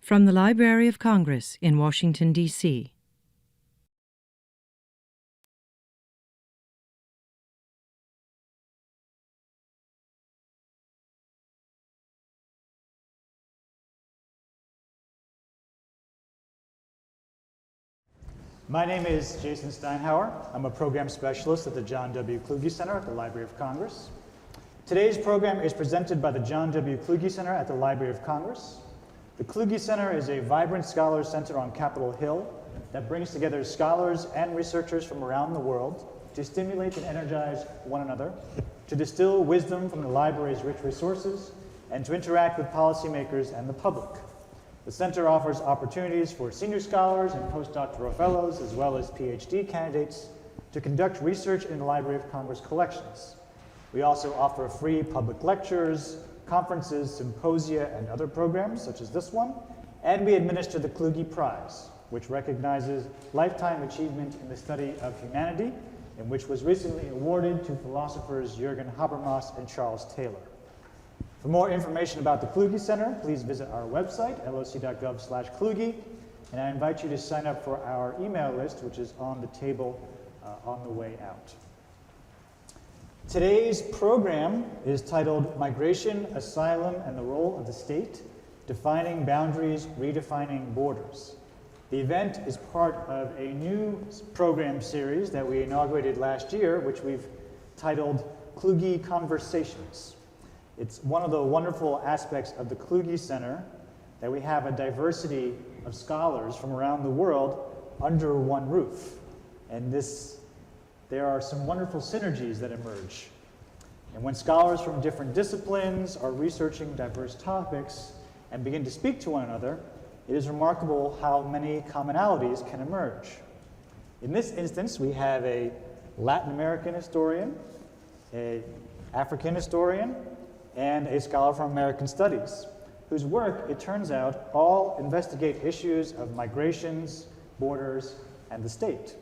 From the Library of Congress in Washington, D.C. My name is Jason Steinhauer. I'm a program specialist at the John W. Kluge Center at the Library of Congress. Today's program is presented by the John W. Kluge Center at the Library of Congress. The Kluge Center is a vibrant scholars center on Capitol Hill that brings together scholars and researchers from around the world to stimulate and energize one another, to distill wisdom from the library's rich resources, and to interact with policymakers and the public. The center offers opportunities for senior scholars and postdoctoral fellows, as well as PhD candidates, to conduct research in the Library of Congress collections. We also offer free public lectures, conferences, symposia, and other programs, such as this one, and we administer the Kluge Prize, which recognizes lifetime achievement in the study of humanity, and which was recently awarded to philosophers Jürgen Habermas and Charles Taylor. For more information about the Kluge Center, please visit our website, loc.gov/Kluge, and I invite you to sign up for our email list, which is on the table on the way out. Today's program is titled Migration, Asylum, and the Role of the State, Defining Boundaries, Redefining Borders. The event is part of a new program series that we inaugurated last year, which we've titled Kluge Conversations. It's one of the wonderful aspects of the Kluge Center that we have a diversity of scholars from around the world under one roof. And there are some wonderful synergies that emerge. And when scholars from different disciplines are researching diverse topics and begin to speak to one another, it is remarkable how many commonalities can emerge. In this instance, we have a Latin American historian, an African historian, and a scholar from American Studies, whose work, it turns out, all investigate issues of migrations, borders, and the state,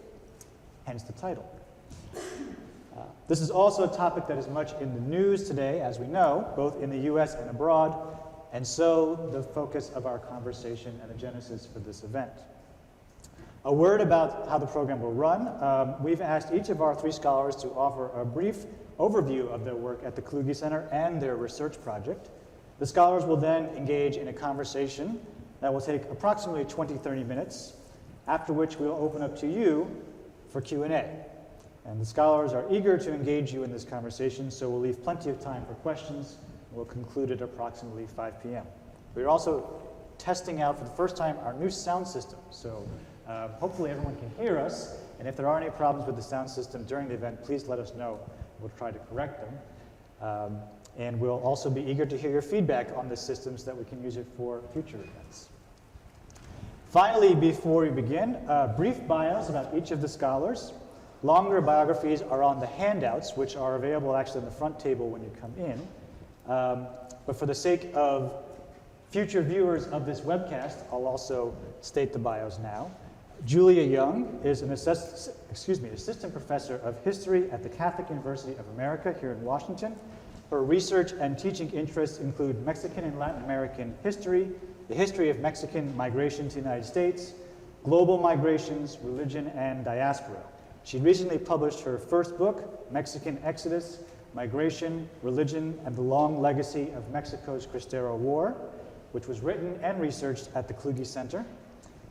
hence the title. This is also a topic that is much in the news today, as we know, both in the US and abroad, and so the focus of our conversation and the genesis for this event. A word about how the program will run. We've asked each of our three scholars to offer a brief overview of their work at the Kluge Center and their research project. The scholars will then engage in a conversation that will take approximately 20-30 minutes, after which we'll open up to you for Q&A. And the scholars are eager to engage you in this conversation, so we'll leave plenty of time for questions. We'll conclude at approximately 5 p.m. We're also testing out for the first time our new sound system, so hopefully everyone can hear us, and if there are any problems with the sound system during the event, please let us know. We'll try to correct them. And we'll also be eager to hear your feedback on the system so that we can use it for future events. Finally, before we begin, brief bios about each of the scholars. Longer biographies are on the handouts, which are available actually on the front table when you come in. But for the sake of future viewers of this webcast, I'll also state the bios now. Julia Young is an assistant professor of history at the Catholic University of America here in Washington. Her research and teaching interests include Mexican and Latin American history, the history of Mexican migration to the United States, global migrations, religion, and diaspora. She recently published her first book, Mexican Exodus, Migration, Religion, and the Long Legacy of Mexico's Cristero War, which was written and researched at the Kluge Center.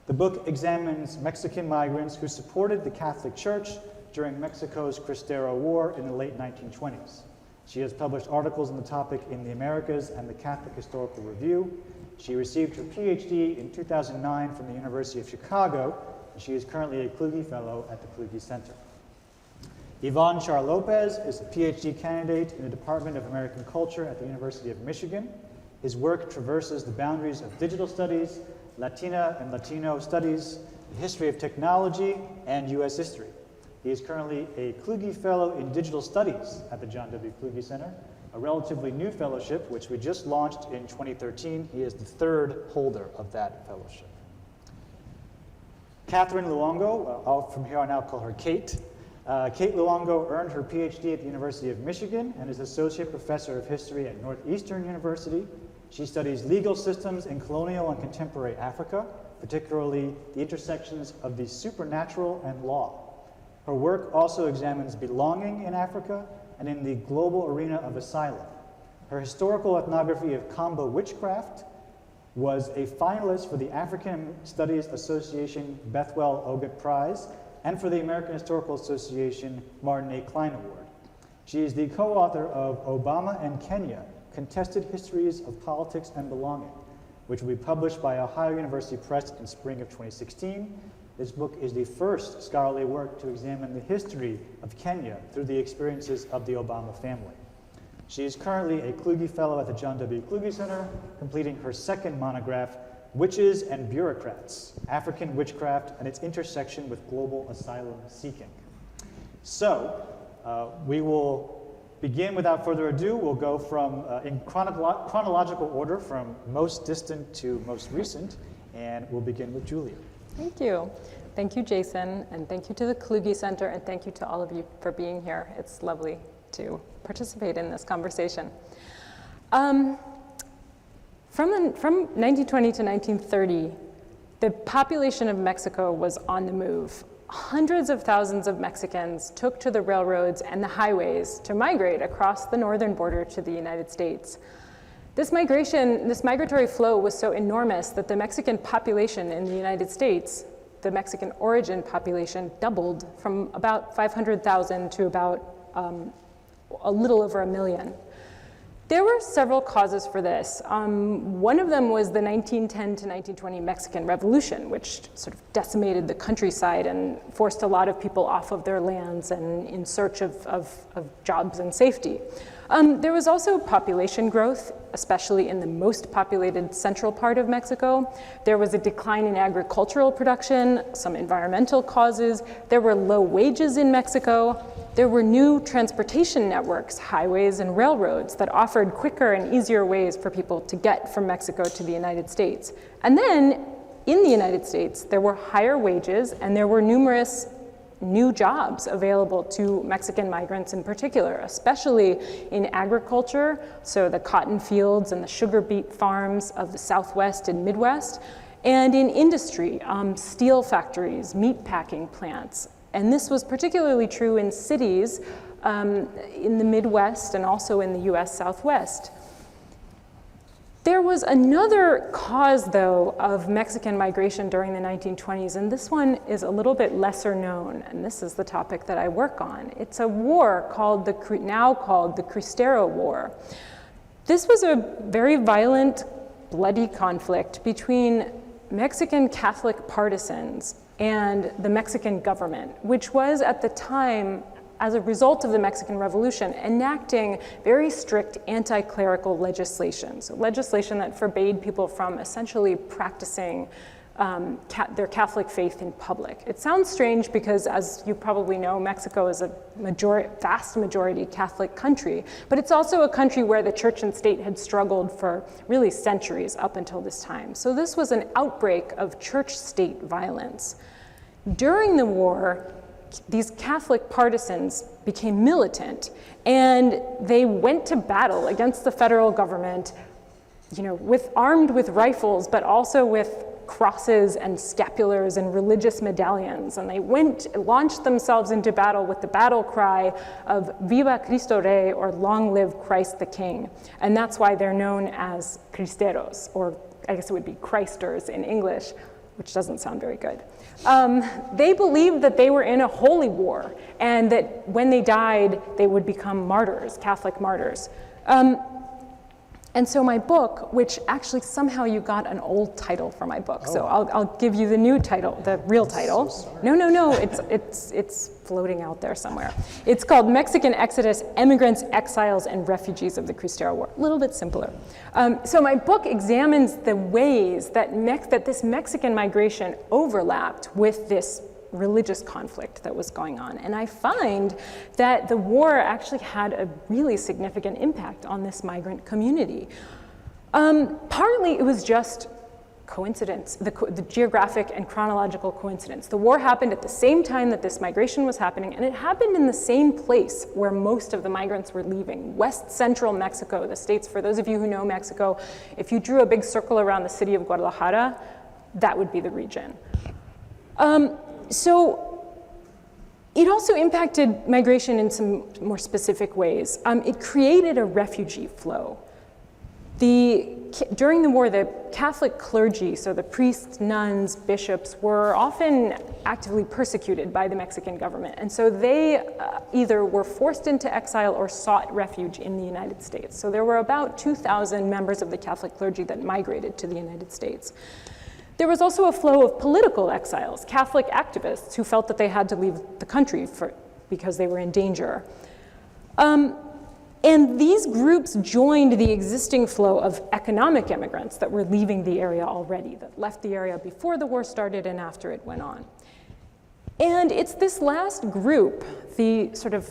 The book examines Mexican migrants who supported the Catholic Church during Mexico's Cristero War in the late 1920s. She has published articles on the topic in the Americas and the Catholic Historical Review. She received her PhD in 2009 from the University of Chicago, and she is currently a Kluge Fellow at the Kluge Center. Ivan Char Lopez is a PhD candidate in the Department of American Culture at the University of Michigan. His work traverses the boundaries of digital studies, Latina and Latino studies, the history of technology, and US history. He is currently a Kluge Fellow in Digital Studies at the John W. Kluge Center, a relatively new fellowship which we just launched in 2013. He is the third holder of that fellowship. Catherine Luongo, I'll from here on out call her Kate. Kate Luongo earned her PhD at the University of Michigan and is Associate Professor of History at Northeastern University. She studies legal systems in colonial and contemporary Africa, particularly the intersections of the supernatural and law. Her work also examines belonging in Africa and in the global arena of asylum. Her historical ethnography of Kamba witchcraft was a finalist for the African Studies Association Bethwell Ogut Prize and for the American Historical Association Martin A. Klein Award. She is the co-author of Obama and Kenya, Contested Histories of Politics and Belonging, which will be published by Ohio University Press in spring of 2016. This book is the first scholarly work to examine the history of Kenya through the experiences of the Obama family. She is currently a Kluge Fellow at the John W. Kluge Center, completing her second monograph, Witches and Bureaucrats, African Witchcraft and its Intersection with Global Asylum Seeking. So, we will begin without further ado. We'll go from, in chronological order from most distant to most recent, and we'll begin with Julia. Thank you. Thank you, Jason, and thank you to the Kluge Center, and thank you to all of you for being here. It's lovely to participate in this conversation. From 1920 to 1930, the population of Mexico was on the move. Hundreds of thousands of Mexicans took to the railroads and the highways to migrate across the northern border to the United States. This migratory flow was so enormous that the Mexican population in the United States, the Mexican origin population, doubled from about 500,000 to about a little over 1 million. There were several causes for this. One of them was the 1910 to 1920 Mexican Revolution, which sort of decimated the countryside and forced a lot of people off of their lands and in search of jobs and safety. There was also population growth, especially in the most populated central part of Mexico. There was a decline in agricultural production, some environmental causes. There were low wages in Mexico. There were new transportation networks, highways and railroads that offered quicker and easier ways for people to get from Mexico to the United States. And then in the United States, there were higher wages and there were numerous new jobs available to Mexican migrants in particular, especially in agriculture, so the cotton fields and the sugar beet farms of the Southwest and Midwest, and in industry, steel factories, meat packing plants. And this was particularly true in cities in the Midwest and also in the US Southwest. There was another cause, though, of Mexican migration during the 1920s, and this one is a little bit lesser known, and this is the topic that I work on. It's a war now called the Cristero War. This was a very violent, bloody conflict between Mexican Catholic partisans and the Mexican government, which was at the time, as a result of the Mexican Revolution, enacting very strict anti-clerical legislation. So legislation that forbade people from essentially practicing their Catholic faith in public. It sounds strange because, as you probably know, Mexico is a vast majority Catholic country, but it's also a country where the church and state had struggled for really centuries up until this time. So this was an outbreak of church-state violence. During the war, these Catholic partisans became militant, and they went to battle against the federal government, armed with rifles, but also with crosses and scapulars and religious medallions. And they launched themselves into battle with the battle cry of "Viva Cristo Rey," or "Long live Christ the King." And that's why they're known as Cristeros, or I guess it would be Christers in English, which doesn't sound very good. They believed that they were in a holy war and that when they died, they would become martyrs, Catholic martyrs. And so my book, which actually somehow you got an old title for my book, so I'll give you the new title, the real title. So No, it's floating out there somewhere. It's called Mexican Exodus, Immigrants, Exiles, and Refugees of the Cristero War. A little bit simpler. So my book examines the ways that this Mexican migration overlapped with this religious conflict that was going on. And I find that the war actually had a really significant impact on this migrant community. Partly it was just coincidence, the geographic and chronological coincidence. The war happened at the same time that this migration was happening, and it happened in the same place where most of the migrants were leaving, west central Mexico, the states, for those of you who know Mexico, if you drew a big circle around the city of Guadalajara, that would be the region. So it also impacted migration in some more specific ways. It created a refugee flow. During the war, the Catholic clergy, so the priests, nuns, bishops, were often actively persecuted by the Mexican government. And so they either were forced into exile or sought refuge in the United States. So there were about 2,000 members of the Catholic clergy that migrated to the United States. There was also a flow of political exiles, Catholic activists who felt that they had to leave the country because they were in danger. And these groups joined the existing flow of economic immigrants that were leaving the area already, that left the area before the war started and after it went on. And it's this last group, the sort of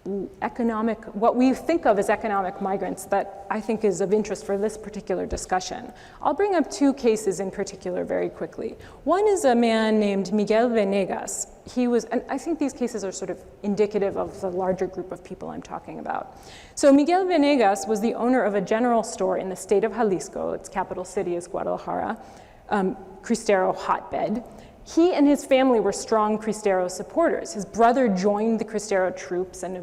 what we think of as economic migrants, that I think is of interest for this particular discussion. I'll bring up two cases in particular very quickly. One is a man named Miguel Venegas. And I think these cases are sort of indicative of the larger group of people I'm talking about. So Miguel Venegas was the owner of a general store in the state of Jalisco. Its capital city is Guadalajara, Cristero hotbed. He and his family were strong Cristero supporters. His brother joined the Cristero troops and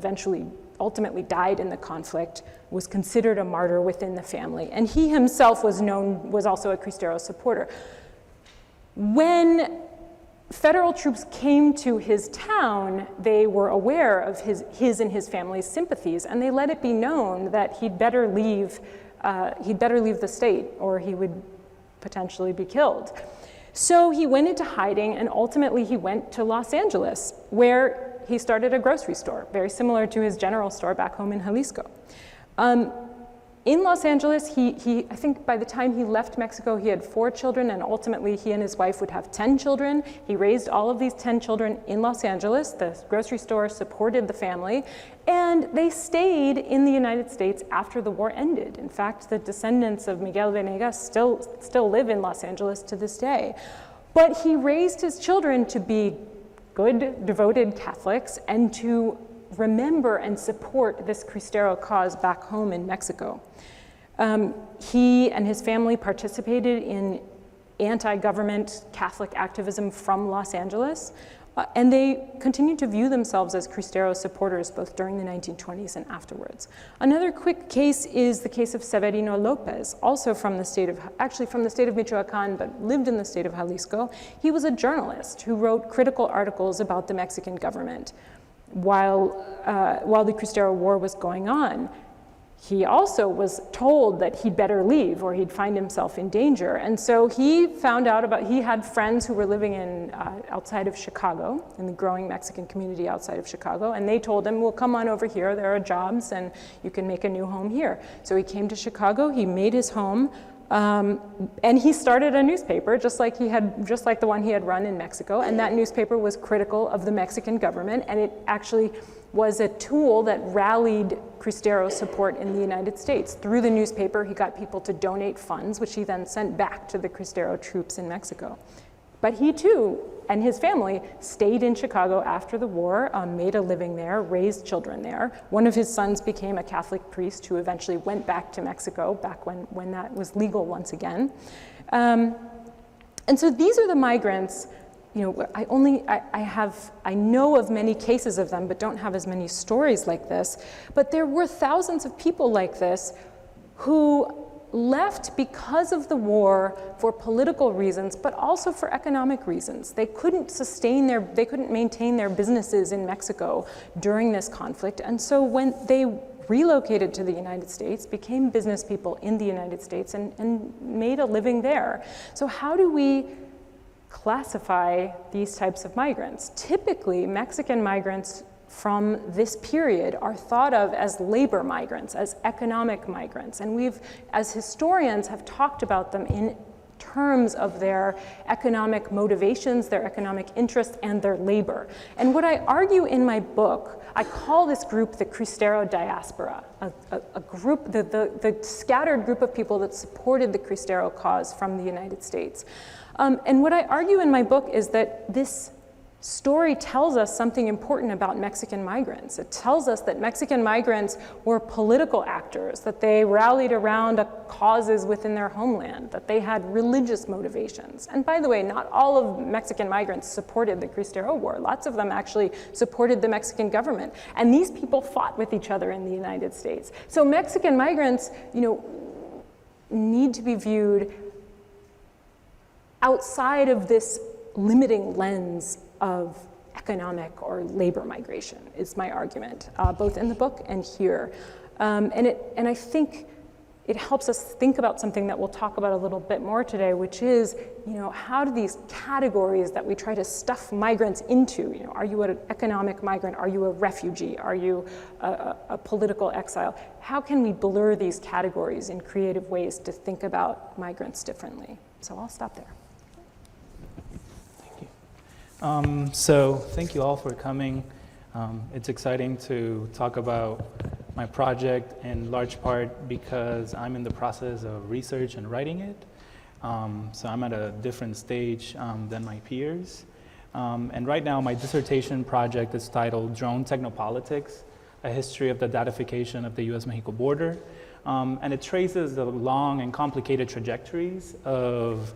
ultimately died in the conflict, was considered a martyr within the family. And he himself was also a Cristero supporter. When federal troops came to his town, they were aware of his and his family's sympathies, and they let it be known that he'd better leave the state or he would potentially be killed. So he went into hiding, and ultimately he went to Los Angeles, where he started a grocery store, very similar to his general store back home in Jalisco. In Los Angeles, I think by the time he left Mexico, he had 4 children, and ultimately he and his wife would have 10 children. He raised all of these 10 children in Los Angeles. The grocery store supported the family, and they stayed in the United States after the war ended. In fact, the descendants of Miguel Venegas still live in Los Angeles to this day. But he raised his children to be good, devoted Catholics and to remember and support this Cristero cause back home in Mexico. He and his family participated in anti-government Catholic activism from Los Angeles, and they continued to view themselves as Cristero supporters both during the 1920s and afterwards. Another quick case is the case of Severino Lopez, also from the state of Michoacan, but lived in the state of Jalisco. He was a journalist who wrote critical articles about the Mexican government while the Cristero War was going on. He also was told that he'd better leave or he'd find himself in danger. And so he had friends who were living outside of Chicago, in the growing Mexican community outside of Chicago, and they told him, well, come on over here, there are jobs and you can make a new home here. So he came to Chicago, he made his home, and he started a newspaper just like the one he had run in Mexico, and that newspaper was critical of the Mexican government, and it actually was a tool that rallied Cristero support in the United States. Through the newspaper, he got people to donate funds, which he then sent back to the Cristero troops in Mexico. But he too, and his family, stayed in Chicago after the war, made a living there, raised children there. One of his sons became a Catholic priest who eventually went back to Mexico, back when that was legal once again. And so these are the migrants. I know of many cases of them, but don't have as many stories like this. But there were thousands of people like this who left because of the war for political reasons, but also for economic reasons. They couldn't maintain their businesses in Mexico during this conflict. And so when they relocated to the United States, became business people in the United States and made a living there. So how do we classify these types of migrants? Typically, Mexican migrants from this period are thought of as labor migrants, as economic migrants. And we've, as historians, have talked about them in terms of their economic motivations, their economic interests, and their labor. And what I argue in my book, I call this group the Cristero diaspora. a group, the scattered group of people that supported the Cristero cause from the United States. And what I argue in my book is that this story tells us something important about Mexican migrants. It tells us that Mexican migrants were political actors, that they rallied around causes within their homeland, that they had religious motivations. And by the way, not all of Mexican migrants supported the Cristero War. Lots of them actually supported the Mexican government. And these people fought with each other in the United States. So Mexican migrants, need to be viewed outside of this limiting lens of economic or labor migration, is my argument, both in the book and here. And I think it helps us think about something that we'll talk about a little bit more today, which is, how do these categories that we try to stuff migrants into, are you an economic migrant? Are you a refugee? Are you a political exile? How can we blur these categories in creative ways to think about migrants differently? So I'll stop there. So thank you all for coming. It's exciting to talk about my project in large part because I'm in the process of research and writing it. So I'm at a different stage than my peers. And right now my dissertation project is titled Drone Technopolitics, A History of the Datification of the US-Mexico Border. And it traces the long and complicated trajectories of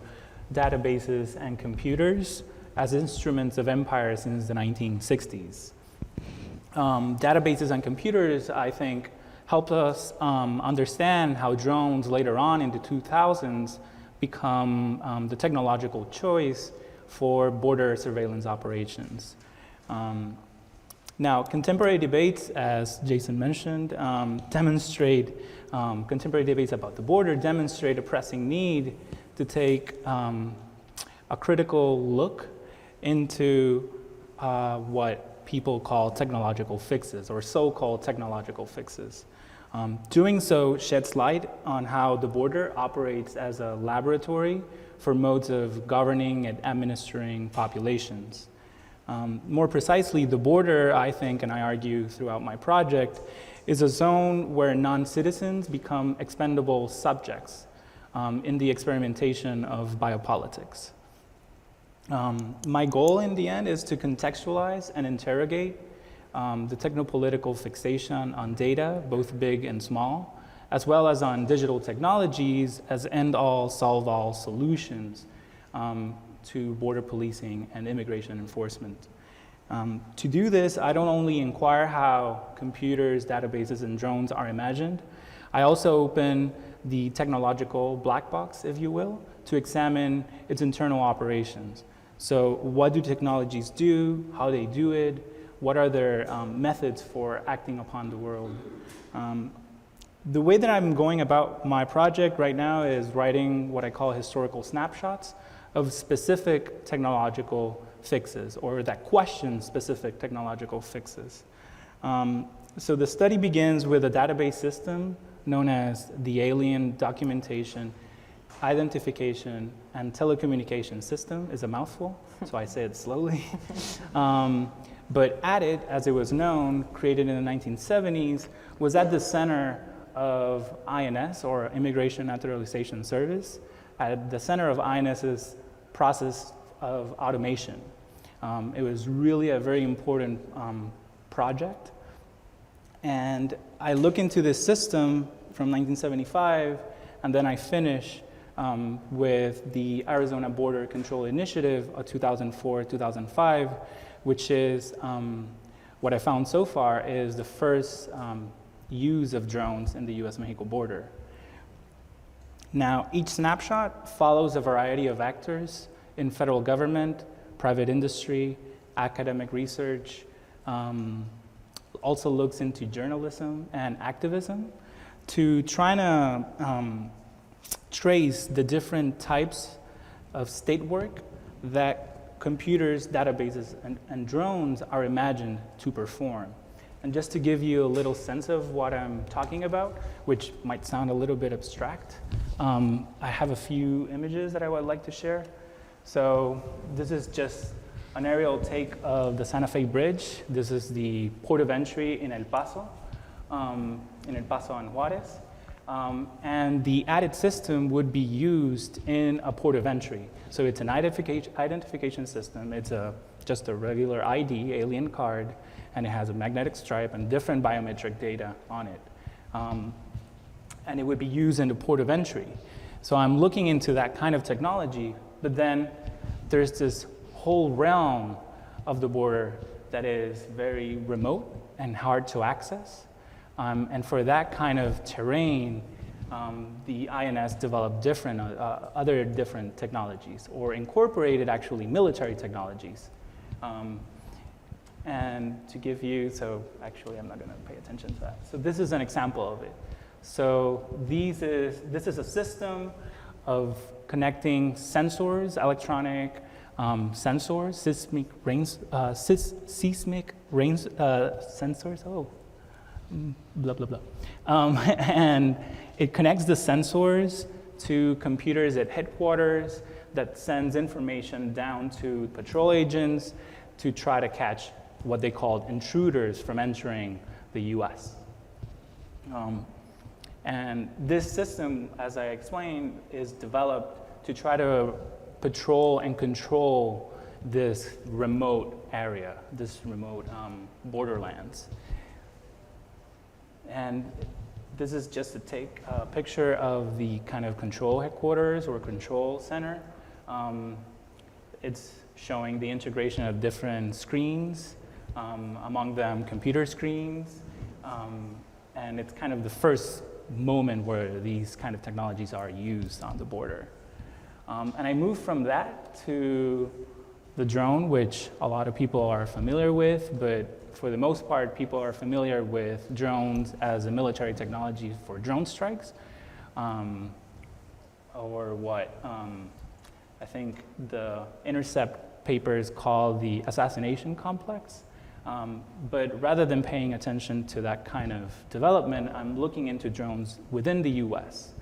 databases and computers as instruments of empire since the 1960s. Databases and computers, I think, helped us understand how drones later on in the 2000s become the technological choice for border surveillance operations. Now, contemporary debates, as Jason mentioned, contemporary debates about the border demonstrate a pressing need to take a critical look into what people call technological fixes, or so-called technological fixes. Doing so sheds light on how the border operates as a laboratory for modes of governing and administering populations. More precisely, the border, I think, and I argue throughout my project, is a zone where non-citizens become expendable subjects in the experimentation of biopolitics. My goal in the end is to contextualize and interrogate the technopolitical fixation on data, both big and small, as well as on digital technologies as end-all, solve-all solutions to border policing and immigration enforcement. To do this, I don't only inquire how computers, databases, and drones are imagined, I also open the technological black box, if you will, to examine its internal operations. So what do technologies do, how they do it, what are their methods for acting upon the world? The way that I'm going about my project right now is writing what I call historical snapshots of specific technological fixes, or that question specific technological fixes. So the study begins with a database system known as the Alien Documentation, Identification, and Telecommunication System. Is a mouthful, so I say it slowly. But ADIT, as it was known, created in the 1970s, was at the center of INS, or Immigration Naturalization Service, at the center of INS's process of automation. It was really a very important project. And I look into this system from 1975, and then I finish with the Arizona Border Control Initiative of 2004-2005, which is what I found so far is the first use of drones in the US-Mexico border. Now, each snapshot follows a variety of actors in federal government, private industry, academic research, also looks into journalism and activism to try to trace the different types of state work that computers, databases, and drones are imagined to perform. And just to give you a little sense of what I'm talking about, which might sound a little bit abstract, I have a few images that I would like to share. So this is just an aerial take of the Santa Fe Bridge. This is the port of entry in El Paso. in El Paso and Juarez. And the added system would be used in a port of entry. So it's an identification system. It's just a regular ID, alien card, and it has a magnetic stripe and different biometric data on it. And it would be used in the port of entry. So I'm looking into that kind of technology, but then there's this whole realm of the border that is very remote and hard to access. And for that kind of terrain, the INS developed other different technologies, or incorporated actually military technologies. And to give you, so actually I'm not going to pay attention to that. So this is an example of it. So this is a system of connecting sensors, electronic sensors, seismic range sensors. Blah, blah, blah. And it connects the sensors to computers at headquarters that sends information down to patrol agents to try to catch what they called intruders from entering the US. And this system, as I explained, is developed to try to patrol and control this remote area, this remote borderlands. And this is just to take a picture of the kind of control headquarters or control center. It's showing the integration of different screens, among them computer screens, and it's kind of the first moment where these kind of technologies are used on the border. And I moved from that to the drone, which a lot of people are familiar with, but for the most part, people are familiar with drones as a military technology for drone strikes, or what I think the Intercept papers call the assassination complex. But rather than paying attention to that kind of development, I'm looking into drones within the US,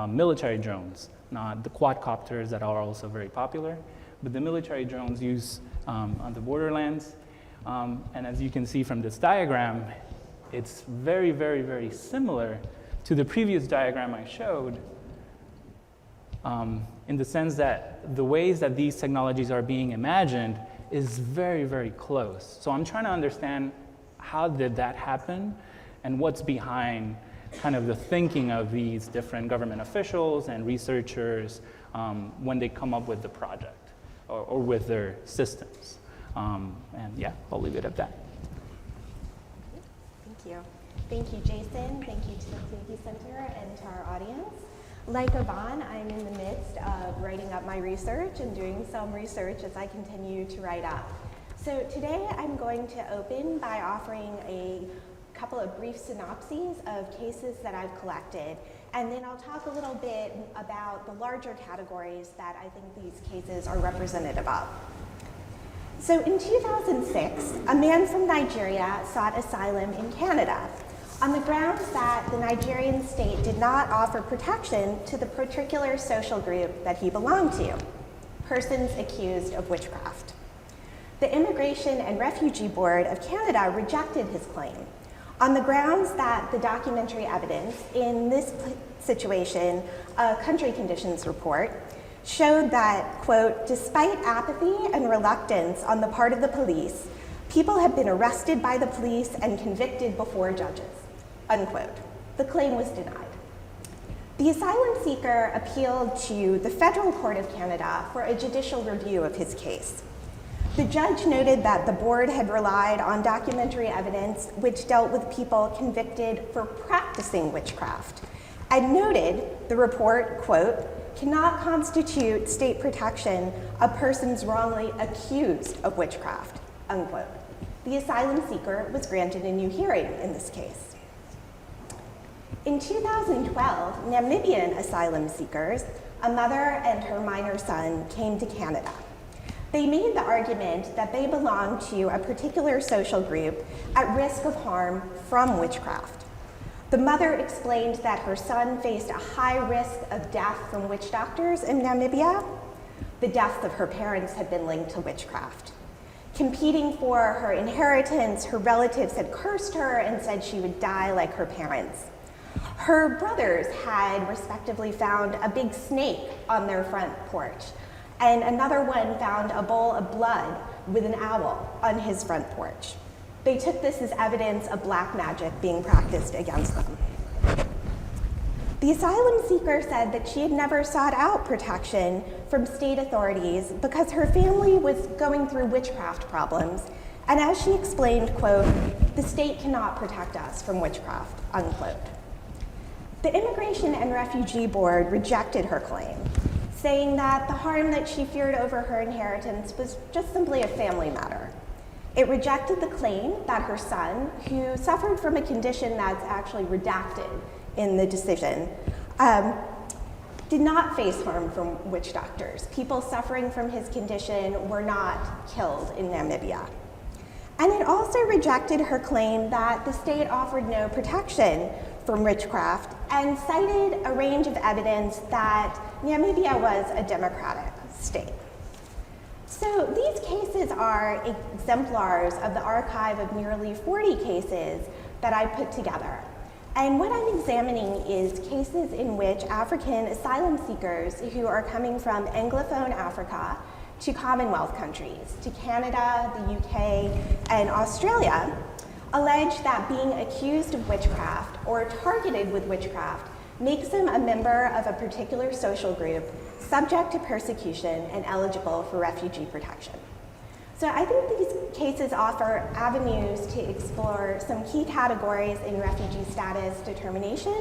military drones, not the quadcopters that are also very popular, but the military drones used on the borderlands. And as you can see from this diagram, it's very, very, very similar to the previous diagram I showed, in the sense that the ways that these technologies are being imagined is very, very close. So I'm trying to understand how did that happen and what's behind kind of the thinking of these different government officials and researchers when they come up with the project or with their systems. And yeah, I'll leave it at that. Thank you. Thank you, Jason. Thank you to the Kluge Center and to our audience. Like Yvonne, I'm in the midst of writing up my research and doing some research as I continue to write up. So today I'm going to open by offering a couple of brief synopses of cases that I've collected, and then I'll talk a little bit about the larger categories that I think these cases are representative of. So in 2006, a man from Nigeria sought asylum in Canada on the grounds that the Nigerian state did not offer protection to the particular social group that he belonged to, persons accused of witchcraft. The Immigration and Refugee Board of Canada rejected his claim on the grounds that the documentary evidence in this situation, a country conditions report, showed that, quote, despite apathy and reluctance on the part of the police, people have been arrested by the police and convicted before judges, unquote. The claim was denied. The asylum seeker appealed to the Federal Court of Canada for a judicial review of his case. The judge noted that the board had relied on documentary evidence which dealt with people convicted for practicing witchcraft, and noted the report, quote, cannot constitute state protection of persons wrongly accused of witchcraft, unquote. The asylum seeker was granted a new hearing in this case. In 2012, Namibian asylum seekers, a mother and her minor son, came to Canada. They made the argument that they belonged to a particular social group at risk of harm from witchcraft. The mother explained that her son faced a high risk of death from witch doctors in Namibia. The deaths of her parents had been linked to witchcraft. Competing for her inheritance, her relatives had cursed her and said she would die like her parents. Her brothers had respectively found a big snake on their front porch, and another one found a bowl of blood with an owl on his front porch. They took this as evidence of black magic being practiced against them. The asylum seeker said that she had never sought out protection from state authorities because her family was going through witchcraft problems, and as she explained, quote, "The state cannot protect us from witchcraft," unquote. The Immigration and Refugee Board rejected her claim, saying that the harm that she feared over her inheritance was just simply a family matter. It rejected the claim that her son, who suffered from a condition that's actually redacted in the decision, did not face harm from witch doctors. People suffering from his condition were not killed in Namibia. And it also rejected her claim that the state offered no protection from witchcraft and cited a range of evidence that Namibia was a democratic state. So these cases are exemplars of the archive of nearly 40 cases that I put together. And what I'm examining is cases in which African asylum seekers who are coming from Anglophone Africa to Commonwealth countries, to Canada, the UK, and Australia, allege that being accused of witchcraft or targeted with witchcraft makes them a member of a particular social group subject to persecution and eligible for refugee protection. So I think these cases offer avenues to explore some key categories in refugee status determination,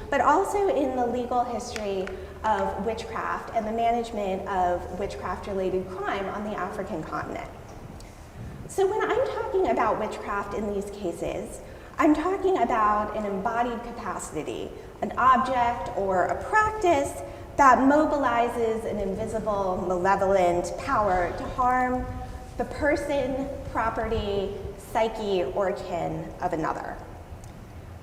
but also in the legal history of witchcraft and the management of witchcraft-related crime on the African continent. So when I'm talking about witchcraft in these cases, I'm talking about an embodied capacity, an object or a practice that mobilizes an invisible, malevolent power to harm the person, property, psyche, or kin of another.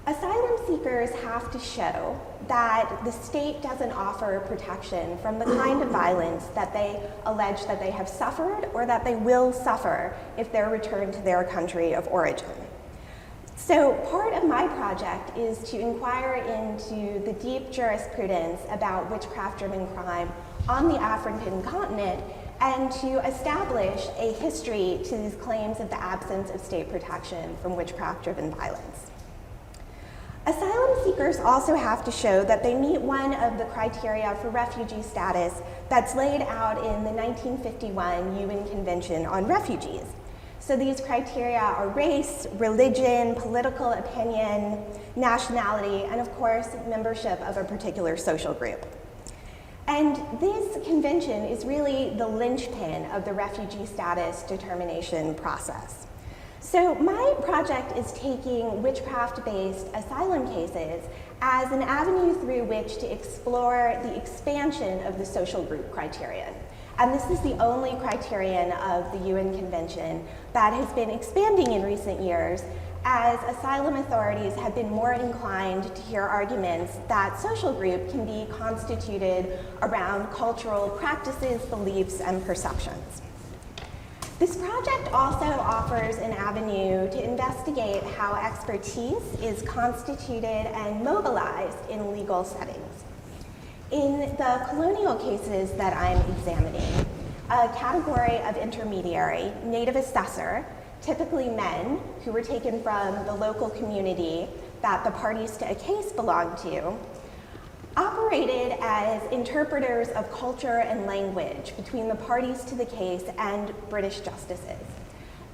Asylum seekers have to show that the state doesn't offer protection from the kind of violence that they allege that they have suffered or that they will suffer if they're returned to their country of origin. So part of my project is to inquire into the deep jurisprudence about witchcraft-driven crime on the African continent and to establish a history to these claims of the absence of state protection from witchcraft-driven violence. Asylum seekers also have to show that they meet one of the criteria for refugee status that's laid out in the 1951 UN Convention on Refugees. So these criteria are race, religion, political opinion, nationality, and of course, membership of a particular social group. And this convention is really the linchpin of the refugee status determination process. So my project is taking witchcraft-based asylum cases as an avenue through which to explore the expansion of the social group criterion. And this is the only criterion of the UN Convention that has been expanding in recent years as asylum authorities have been more inclined to hear arguments that social group can be constituted around cultural practices, beliefs, and perceptions. This project also offers an avenue to investigate how expertise is constituted and mobilized in legal settings. In the colonial cases that I'm examining, a category of intermediary, native assessor, typically men who were taken from the local community that the parties to a case belonged to, operated as interpreters of culture and language between the parties to the case and British justices.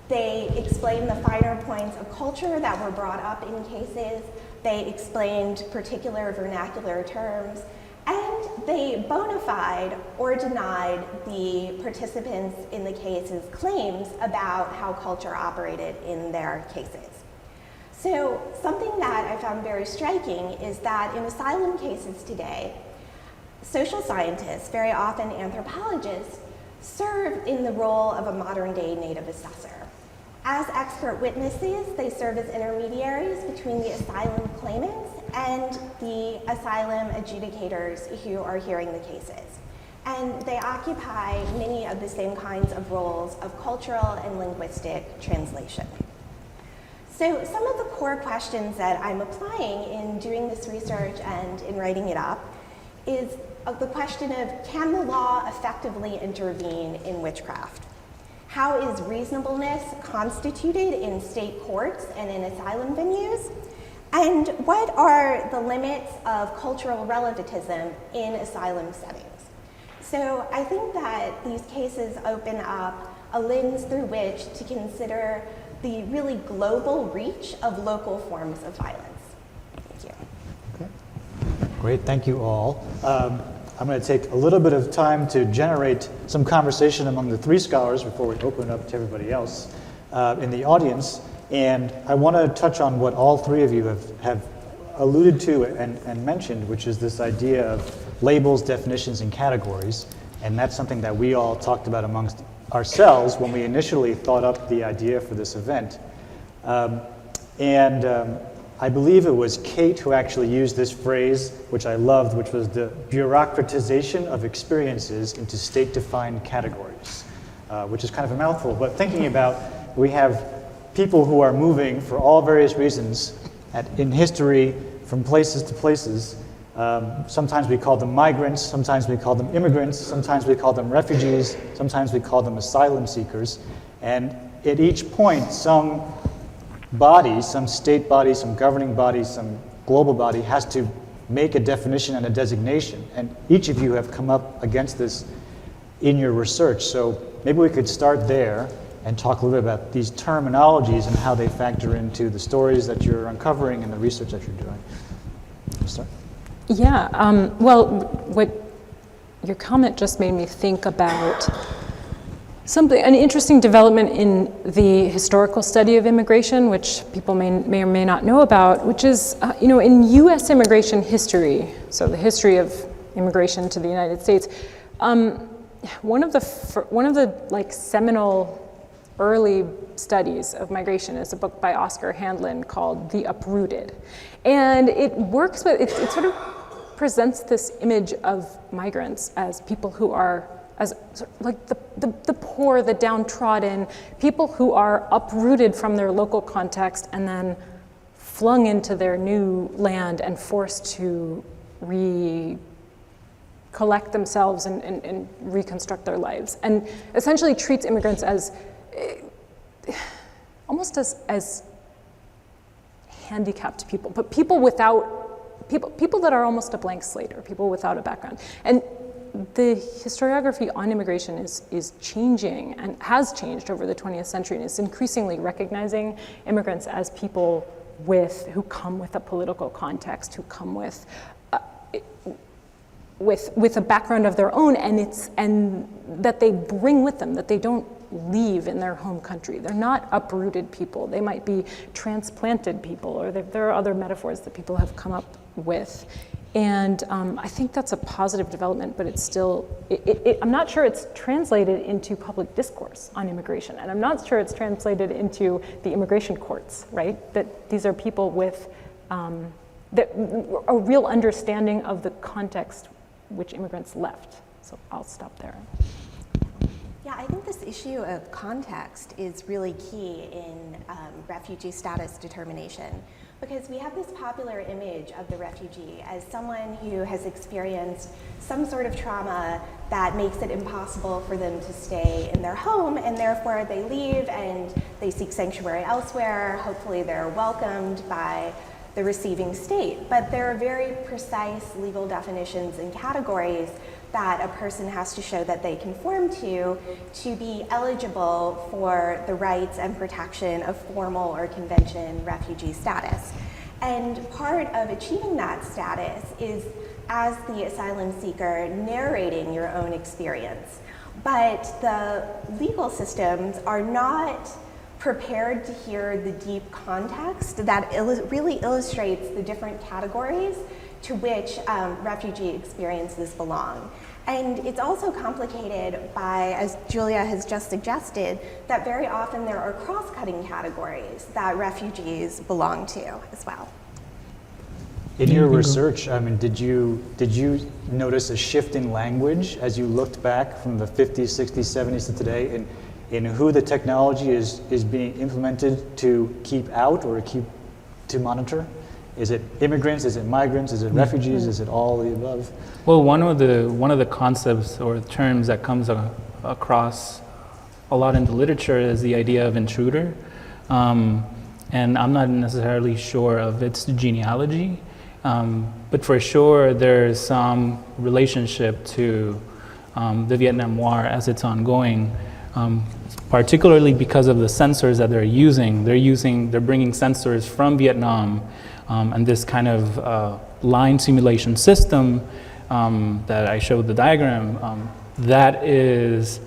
They explained the finer points of culture that were brought up in cases, they explained particular vernacular terms, and they bona fide or denied the participants in the case's claims about how culture operated in their cases. So something that I found very striking is that in asylum cases today, social scientists, very often anthropologists, serve in the role of a modern-day native assessor. As expert witnesses, they serve as intermediaries between the asylum claimants and the asylum adjudicators who are hearing the cases. and they occupy many of the same kinds of roles of cultural and linguistic translation. So some of the core questions that I'm applying in doing this research and in writing it up is the question of, can the law effectively intervene in witchcraft? How is reasonableness constituted in state courts and in asylum venues? And what are the limits of cultural relativism in asylum settings? So I think that these cases open up a lens through which to consider the really global reach of local forms of violence. Thank you. Okay. Great, thank you all. I'm going to take a little bit of time to generate some conversation among the three scholars before we open it up to everybody else in the audience. And I want to touch on what all three of you have alluded to and mentioned, which is this idea of labels, definitions, and categories. And that's something that we all talked about amongst ourselves when we initially thought up the idea for this event. I believe it was Kate who actually used this phrase, which I loved, which was the bureaucratization of experiences into state-defined categories, which is kind of a mouthful. But thinking about, we have people who are moving for all various reasons in history from places to places. Sometimes we call them migrants, sometimes we call them immigrants, sometimes we call them refugees, sometimes we call them asylum seekers. And at each point, some body, some state body, some governing body, some global body has to make a definition and a designation. And each of you have come up against this in your research. So maybe we could start there and talk a little bit about these terminologies and how they factor into the stories that you're uncovering and the research that you're doing. Start. Yeah, well, what your comment just made me think about an interesting development in the historical study of immigration, which people may or may not know about, which is, in U.S. immigration history, so the history of immigration to the United States, one of the seminal early studies of migration is a book by Oscar Handlin called The Uprooted. And it works with, it sort of presents this image of migrants as people who are, as like the poor, the downtrodden, people who are uprooted from their local context and then flung into their new land and forced to collect themselves and reconstruct their lives. And essentially treats immigrants as almost as handicapped people, but people that are almost a blank slate, or people without a background. And the historiography on immigration is changing and has changed over the 20th century, and is increasingly recognizing immigrants as people who come with a political context, who come with a background of their own, and that they bring with them, that they don't leave in their home country. They're not uprooted people. They might be transplanted people, or there are other metaphors that people have come up with. And I think that's a positive development, but it's still, I'm not sure it's translated into public discourse on immigration, and I'm not sure it's translated into the immigration courts, right? That these are people with a real understanding of the context which immigrants left. So I'll stop there. Yeah, I think this issue of context is really key in refugee status determination, because we have this popular image of the refugee as someone who has experienced some sort of trauma that makes it impossible for them to stay in their home, and therefore they leave and they seek sanctuary elsewhere. Hopefully they're welcomed by the receiving state. But there are very precise legal definitions and categories that a person has to show that they conform to be eligible for the rights and protection of formal or convention refugee status. And part of achieving that status is, as the asylum seeker, narrating your own experience. But the legal systems are not prepared to hear the deep context that really illustrates the different categories to which refugee experiences belong. And it's also complicated by, as Julia has just suggested, that very often there are cross-cutting categories that refugees belong to as well. In your research, I mean, did you notice a shift in language as you looked back from the 50s, 60s, 70s to today, in who the technology is being implemented to keep out or to monitor? Is it immigrants? Is it migrants? Is it refugees? Is it all the above? Well, one of the concepts or terms that comes across a lot in the literature is the idea of intruder, and I'm not necessarily sure of its genealogy, but for sure there's some relationship to the Vietnam War as it's ongoing, particularly because of the sensors that they're using. They're bringing sensors from Vietnam, and this kind of line simulation system that I showed the diagram, that is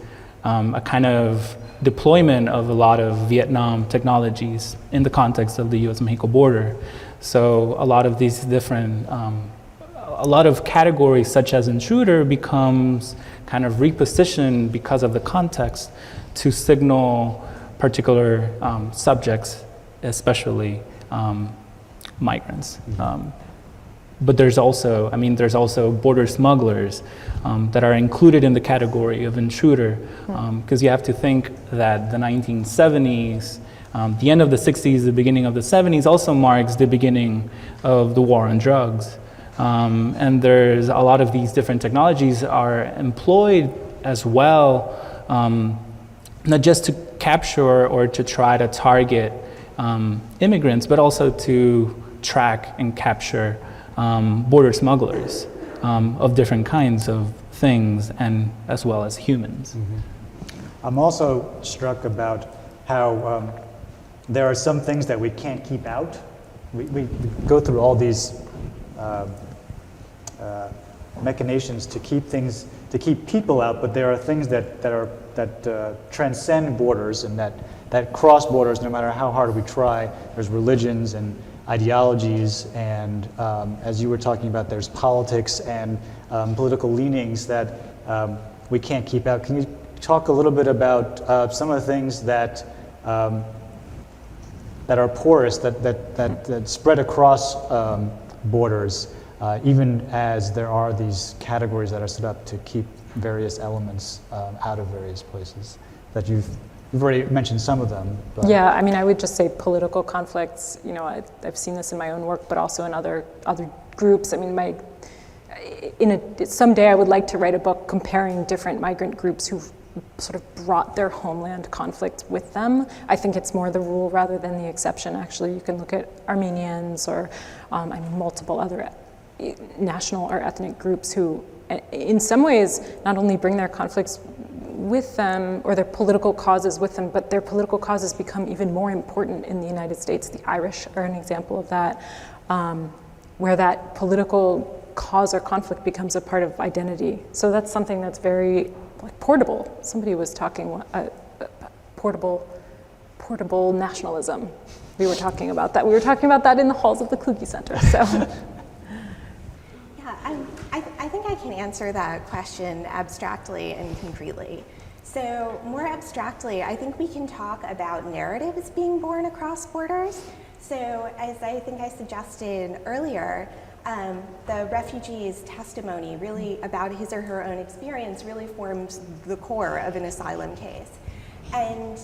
a kind of deployment of a lot of Vietnam technologies in the context of the US-Mexico border. So a lot of these different, a lot of categories such as intruder becomes kind of repositioned because of the context to signal particular subjects, especially migrants. But there's also border smugglers that are included in the category of intruder, because you have to think that the 1970s, the end of the 60s, the beginning of the 70s also marks the beginning of the war on drugs. And there's a lot of these different technologies are employed as well, not just to capture or to try to target immigrants, but also to track and capture border smugglers of different kinds of things, and as well as humans. I'm also struck about how there are some things that we can't keep out. We go through all these machinations to keep people out, but there are things that transcend borders and that cross borders no matter how hard we try. There's religions and ideologies, and as you were talking about, there's politics and political leanings that we can't keep out. Can you talk a little bit about some of the things that are porous, that spread across borders, even as there are these categories that are set up to keep various elements out of various places? That you've already mentioned some of them. But. Yeah, I mean, I would just say political conflicts. You know, I've seen this in my own work, but also in other groups. I mean, someday I would like to write a book comparing different migrant groups who've sort of brought their homeland conflict with them. I think it's more the rule rather than the exception. Actually, you can look at Armenians or multiple other national or ethnic groups who, in some ways, not only bring their conflicts with them or their political causes with them, but their political causes become even more important in the United States. The Irish are an example of that, where that political cause or conflict becomes a part of identity. So that's something that's very portable. Somebody was talking portable nationalism. We were talking about that. We were talking about that in the halls of the Kluge Center. So. Yeah, I think I can answer that question abstractly and concretely. So more abstractly, I think we can talk about narratives being born across borders. So as I think I suggested earlier, the refugee's testimony really about his or her own experience really forms the core of an asylum case. And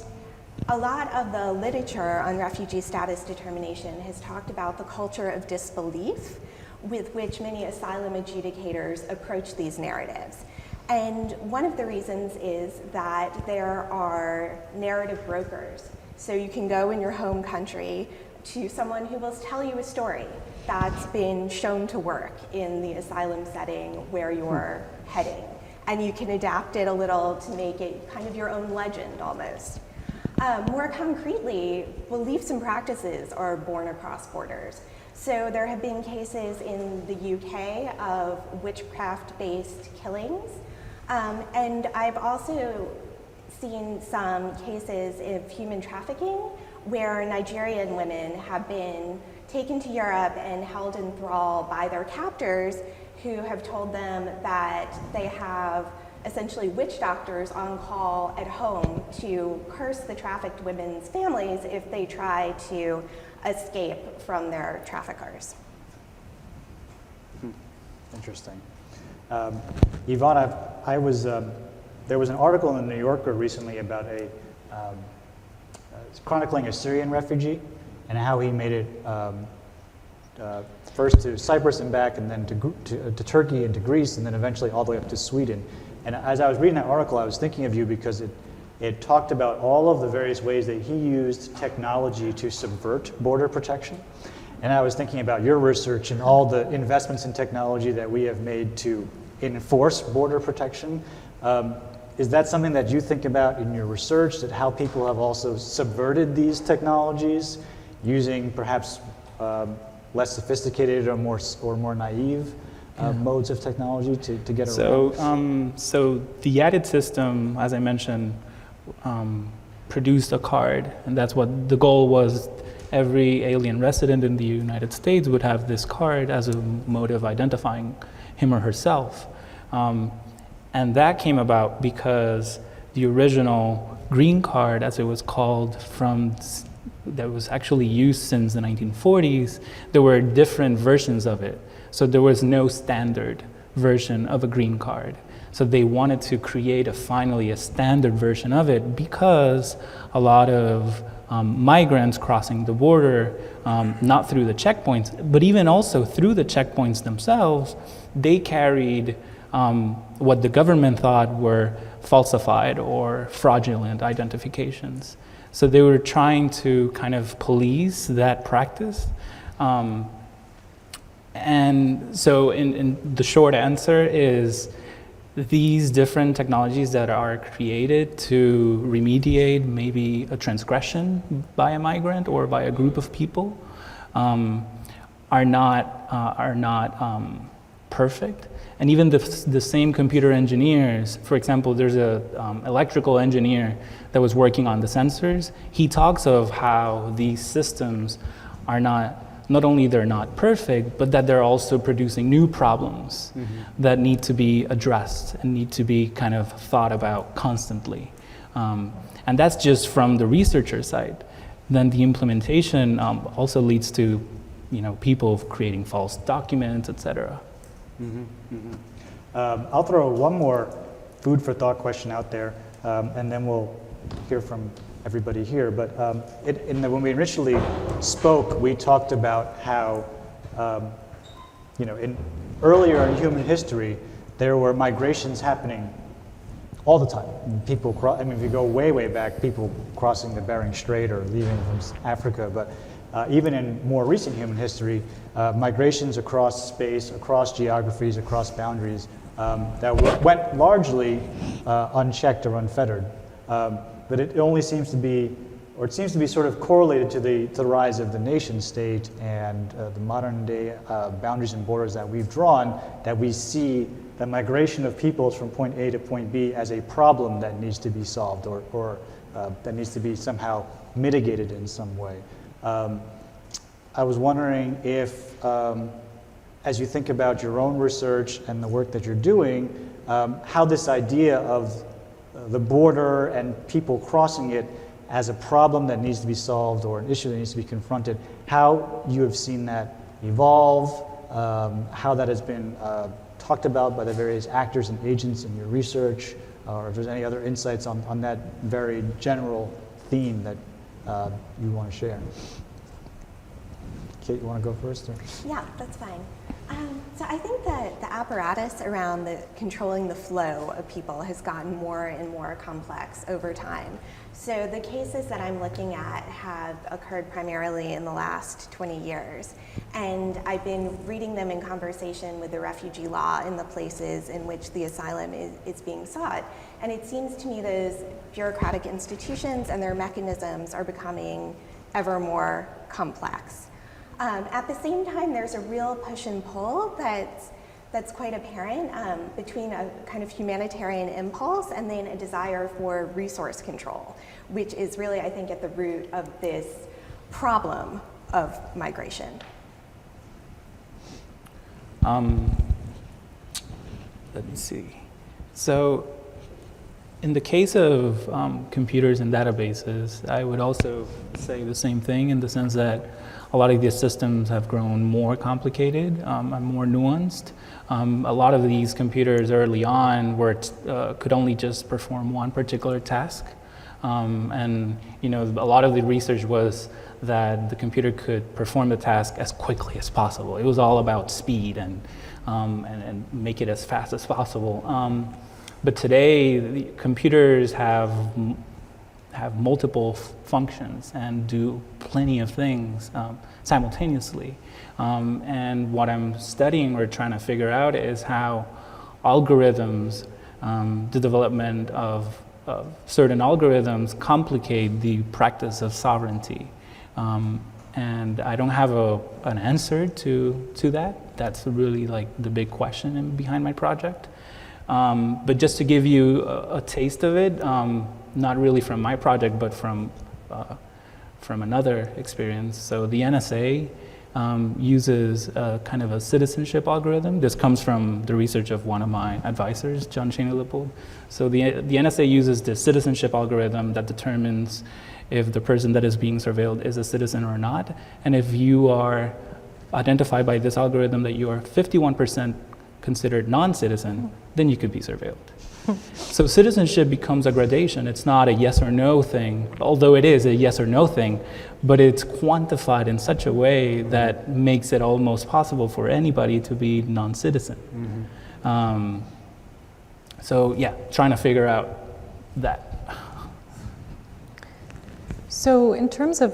a lot of the literature on refugee status determination has talked about the culture of disbelief with which many asylum adjudicators approach these narratives. And one of the reasons is that there are narrative brokers. So you can go in your home country to someone who will tell you a story that's been shown to work in the asylum setting where you're heading. And you can adapt it a little to make it kind of your own legend almost. More concretely, beliefs and practices are born across borders. So there have been cases in the UK of witchcraft-based killings. And I've also seen some cases of human trafficking where Nigerian women have been taken to Europe and held in thrall by their captors who have told them that they have essentially witch doctors on call at home to curse the trafficked women's families if they try to escape from their traffickers. Interesting. Yvonne, there was an article in the New Yorker recently about chronicling a Syrian refugee and how he made it first to Cyprus and back, and then to Turkey and to Greece, and then eventually all the way up to Sweden. And as I was reading that article, I was thinking of you because it talked about all of the various ways that he used technology to subvert border protection. And I was thinking about your research and all the investments in technology that we have made to enforce border protection. Is that something that you think about in your research, that how people have also subverted these technologies using perhaps less sophisticated or more naive modes of technology to get around? So the added system, as I mentioned, produced a card, and that's what the goal was. Every alien resident in the United States would have this card as a mode of identifying him or herself. And that came about because the original green card, as it was called, that was actually used since the 1940s, there were different versions of it. So there was no standard version of a green card. So they wanted to create finally a standard version of it because a lot of migrants crossing the border, not through the checkpoints, but even also through the checkpoints themselves, they carried what the government thought were falsified or fraudulent identifications. So they were trying to kind of police that practice. And so in the short answer is these different technologies that are created to remediate maybe a transgression by a migrant or by a group of people are not perfect. And even the same computer engineers, for example, there's a electrical engineer that was working on the sensors. He talks of how these systems are not only they're not perfect, but that they're also producing new problems that need to be addressed and need to be kind of thought about constantly. And that's just from the researcher side. Then the implementation also leads to, people creating false documents, et cetera. I'll throw one more food for thought question out there, and then we'll hear from everybody here. But when we initially spoke, we talked about how, earlier in human history, there were migrations happening all the time. People if you go way, way back, people crossing the Bering Strait or leaving from Africa. But even in more recent human history, migrations across space, across geographies, across boundaries that went largely unchecked or unfettered. But it only seems to be, sort of correlated to the rise of the nation state and the modern day boundaries and borders that we've drawn, that we see the migration of peoples from point A to point B as a problem that needs to be solved or that needs to be somehow mitigated in some way. I was wondering if, as you think about your own research and the work that you're doing, how this idea of the border and people crossing it as a problem that needs to be solved or an issue that needs to be confronted, how you have seen that evolve, how that has been talked about by the various actors and agents in your research, or if there's any other insights on that very general theme that you want to share. Kate, you want to go first? Or? Yeah, that's fine. So I think that the apparatus around controlling the flow of people has gotten more and more complex over time. So the cases that I'm looking at have occurred primarily in the last 20 years. And I've been reading them in conversation with the refugee law in the places in which the asylum is being sought. And it seems to me those bureaucratic institutions and their mechanisms are becoming ever more complex. At the same time, there's a real push and pull that's quite apparent between a kind of humanitarian impulse and then a desire for resource control, which is really, I think, at the root of this problem of migration. Let me see. So In the case of computers and databases, I would also say the same thing in the sense that a lot of these systems have grown more complicated and more nuanced. A lot of these computers early on could only just perform one particular task. And a lot of the research was that the computer could perform the task as quickly as possible. It was all about speed and make it as fast as possible. But today, the computers have multiple functions and do plenty of things simultaneously. And what I'm studying or trying to figure out is how algorithms, the development of certain algorithms complicate the practice of sovereignty. And I don't have an answer to that. That's really like the big question behind my project. But just to give you a taste of it, not really from my project, but from another experience. So the NSA uses kind of a citizenship algorithm. This comes from the research of one of my advisors, John Cheney-Leopold. So the NSA uses this citizenship algorithm that determines if the person that is being surveilled is a citizen or not. And if you are identified by this algorithm that you are 51% considered non-citizen, then you could be surveilled. So citizenship becomes a gradation. It's not a yes or no thing, although it is a yes or no thing, but it's quantified in such a way that makes it almost possible for anybody to be non-citizen. Mm-hmm. So yeah, trying to figure out that. So in terms of,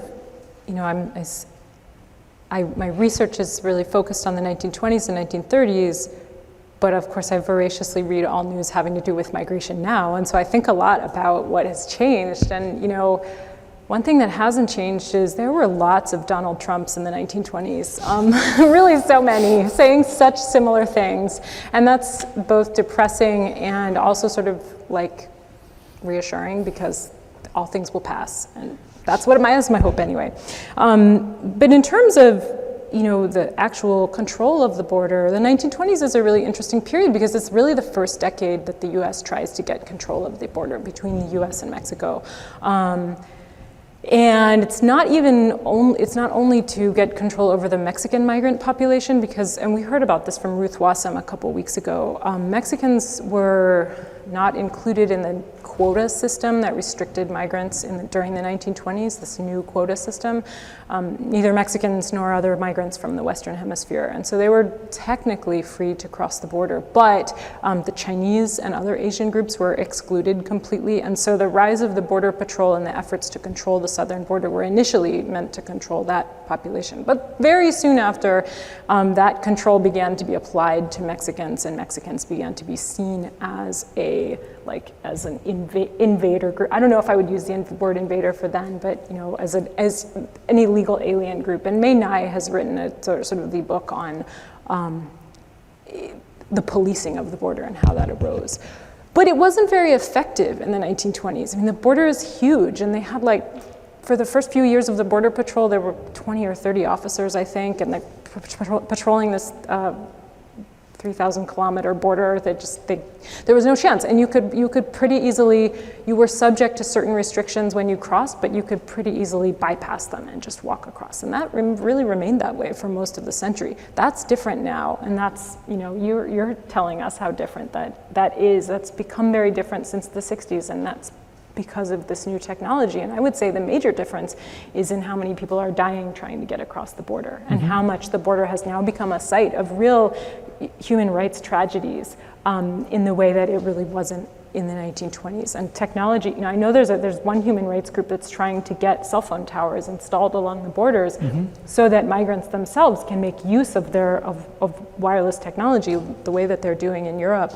my research is really focused on the 1920s and 1930s, but of course I voraciously read all news having to do with migration now, and so I think a lot about what has changed. And one thing that hasn't changed is there were lots of Donald Trumps in the 1920s, really so many, saying such similar things, and that's both depressing and also sort of like reassuring, because all things will pass, and that's my hope anyway. But in terms of the actual control of the border, the 1920s is a really interesting period because it's really the first decade that the U.S. tries to get control of the border between the U.S. and Mexico. And it's not only to get control over the Mexican migrant population, and we heard about this from Ruth Wassam a couple weeks ago. Mexicans were not included in the quota system that restricted migrants during the 1920s, this new quota system, neither Mexicans nor other migrants from the Western Hemisphere. And so they were technically free to cross the border, but the Chinese and other Asian groups were excluded completely. And so the rise of the Border Patrol and the efforts to control the southern border were initially meant to control that population. But very soon after, that control began to be applied to Mexicans, and Mexicans began to be seen as an invader group. I don't know if I would use the word invader for then, but as an illegal alien group. And May Nai has written a sort of the book on the policing of the border and how that arose. But it wasn't very effective in the 1920s. I mean, the border is huge, and they had for the first few years of the Border Patrol, there were 20 or 30 officers, I think, and they're patrolling this 3,000-kilometer border. There was no chance, and you could pretty easily, you were subject to certain restrictions when you crossed, but you could pretty easily bypass them and just walk across, and that really remained that way for most of the century. That's different now, and that's, you're telling us how different that is. That's become very different since the 60s, and that's because of this new technology. And I would say the major difference is in how many people are dying trying to get across the border, and how much the border has now become a site of real human rights tragedies in the way that it really wasn't in the 1920s. And technology, I know there's one human rights group that's trying to get cell phone towers installed along the borders so that migrants themselves can make use of of wireless technology the way that they're doing in Europe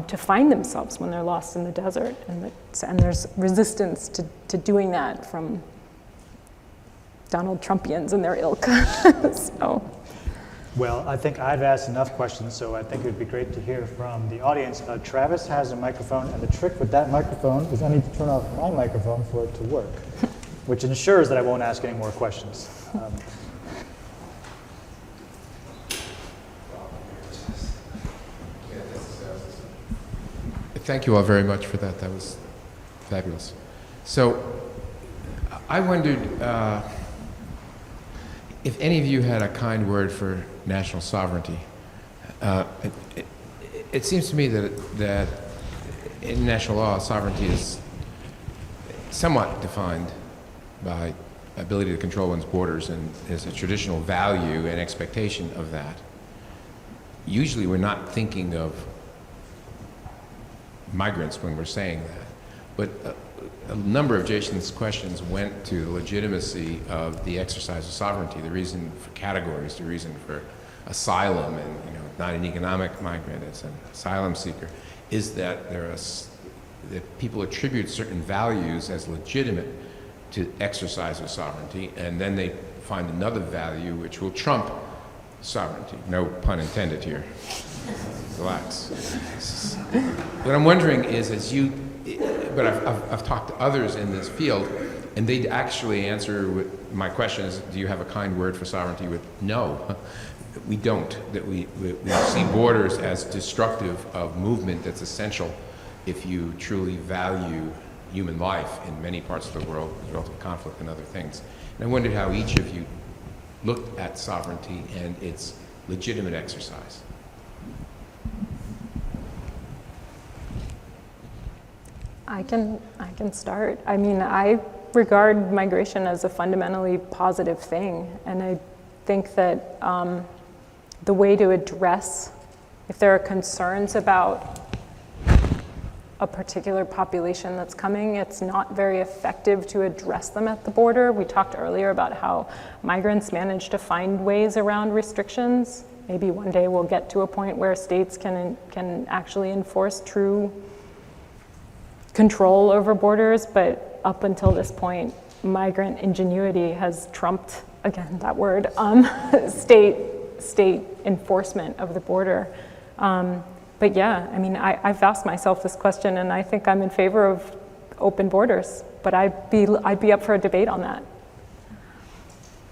to find themselves when they're lost in the desert. And there's resistance to doing that from Donald Trumpians and their ilk. So. Well, I think I've asked enough questions, so I think it would be great to hear from the audience. Travis has a microphone, and the trick with that microphone is I need to turn off my microphone for it to work, which ensures that I won't ask any more questions. Thank you all very much for that. That was Fabulous. So I wondered if any of you had a kind word for national sovereignty. It seems to me that in national law, sovereignty is somewhat defined by ability to control one's borders, and is a traditional value and expectation of that. Usually we're not thinking of migrants when we're saying that, but a number of Jason's questions went to the legitimacy of the exercise of sovereignty, the reason for categories, the reason for asylum, and not an economic migrant, it's an asylum seeker, is that that people attribute certain values as legitimate to exercise of sovereignty, and then they find another value which will trump sovereignty. No pun intended here. Relax. What I'm wondering is, but I've talked to others in this field, and they'd actually answer with my question is, do you have a kind word for sovereignty? With no, we don't. That we see borders as destructive of movement that's essential if you truly value human life in many parts of the world, as well as conflict and other things. And I wondered how each of you looked at sovereignty and its legitimate exercise. I can start. I mean, I regard migration as a fundamentally positive thing, and I think that the way to address, if there are concerns about a particular population that's coming, it's not very effective to address them at the border. We talked earlier about how migrants manage to find ways around restrictions. Maybe one day we'll get to a point where states can actually enforce true control over borders, but up until this point, migrant ingenuity has trumped, again, that word, state enforcement of the border. But yeah, I mean, I've asked myself this question, and I think I'm in favor of open borders, but I'd be up for a debate on that.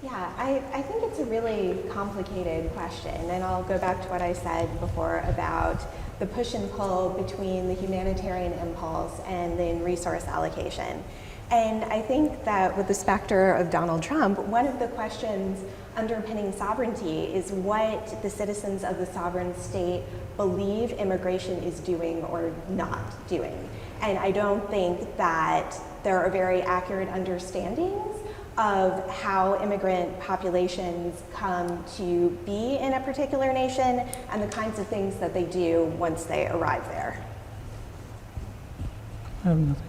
Yeah, I think it's a really complicated question, and I'll go back to what I said before about the push and pull between the humanitarian impulse and then resource allocation. And I think that with the specter of Donald Trump, one of the questions underpinning sovereignty is what the citizens of the sovereign state believe immigration is doing or not doing. And I don't think that there are very accurate understandings of how immigrant populations come to be in a particular nation and the kinds of things that they do once they arrive there. I have nothing.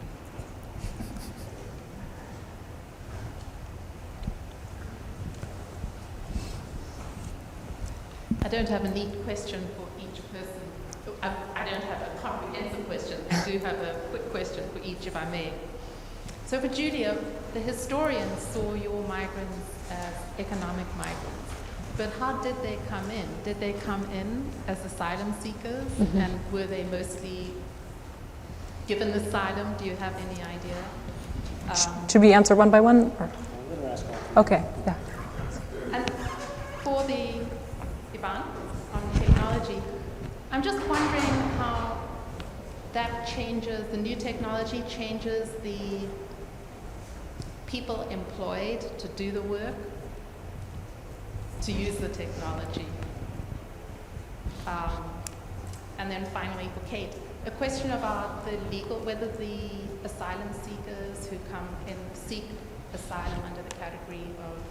I don't have a neat question for each person. I don't have a comprehensive question. I do have a quick question for each, if I may. So for Julia, the historians saw your migrants as economic migrants, but how did they come in? Did they come in as asylum seekers, and were they mostly given asylum? Do you have any idea? Should we answer one by one? Or? Okay, yeah. And for the Ivan on technology, I'm just wondering how that changes, the new technology changes the people employed to do the work, to use the technology. And then finally for Kate, a question about the legal, whether the asylum seekers who come in seek asylum under the category of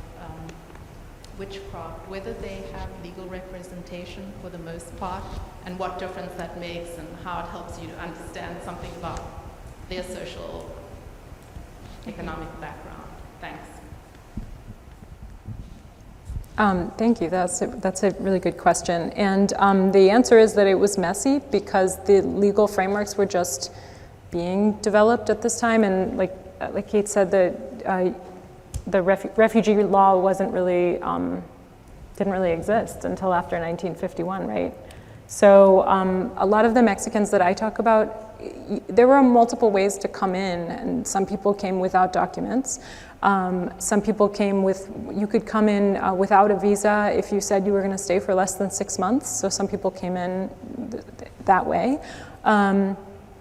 witchcraft, whether they have legal representation for the most part, and what difference that makes and how it helps you to understand something about their social, economic background. Thanks. Thank you. That's a really good question. And the answer is that it was messy because the legal frameworks were just being developed at this time. And like Kate said, the refugee law wasn't really, didn't really exist until after 1951, right? So a lot of the Mexicans that I talk about, there were multiple ways to come in, and some people came without documents. Some people came with, you could come in without a visa if you said you were going to stay for less than 6 months. So some people came in that way.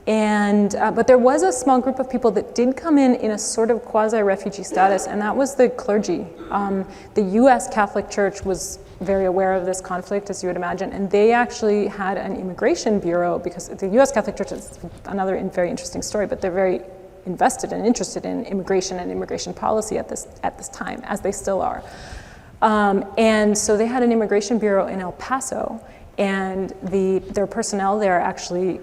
But there was a small group of people that did come in a sort of quasi-refugee status, and that was the clergy. The US Catholic Church was very aware of this conflict, as you would imagine, and they actually had an immigration bureau, because the US Catholic Church is another very interesting story, but they're very invested and interested in immigration and immigration policy at this time, as they still are. And so they had an immigration bureau in El Paso, and their personnel there actually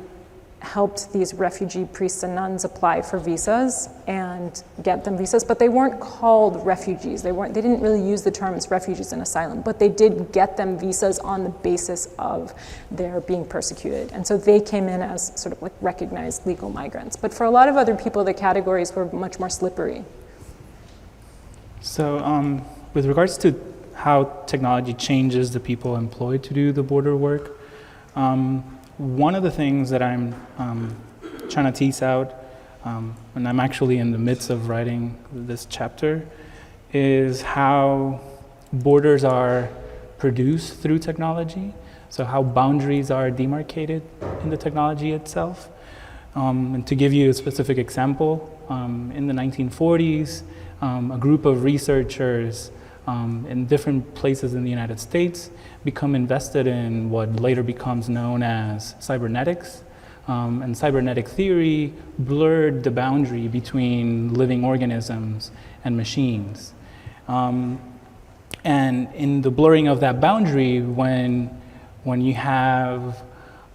helped these refugee priests and nuns apply for visas and get them visas, but they weren't called refugees. They didn't really use the terms refugees and asylum, but they did get them visas on the basis of their being persecuted. And so they came in as sort of like recognized legal migrants. But for a lot of other people, the categories were much more slippery. So with regards to how technology changes the people employed to do the border work, one of the things that I'm trying to tease out, and I'm actually in the midst of writing this chapter, is how borders are produced through technology, so how boundaries are demarcated in the technology itself. And to give you a specific example, in the 1940s, a group of researchers in different places in the United States become invested in what later becomes known as cybernetics. And cybernetic theory blurred the boundary between living organisms and machines. And in the blurring of that boundary, when you have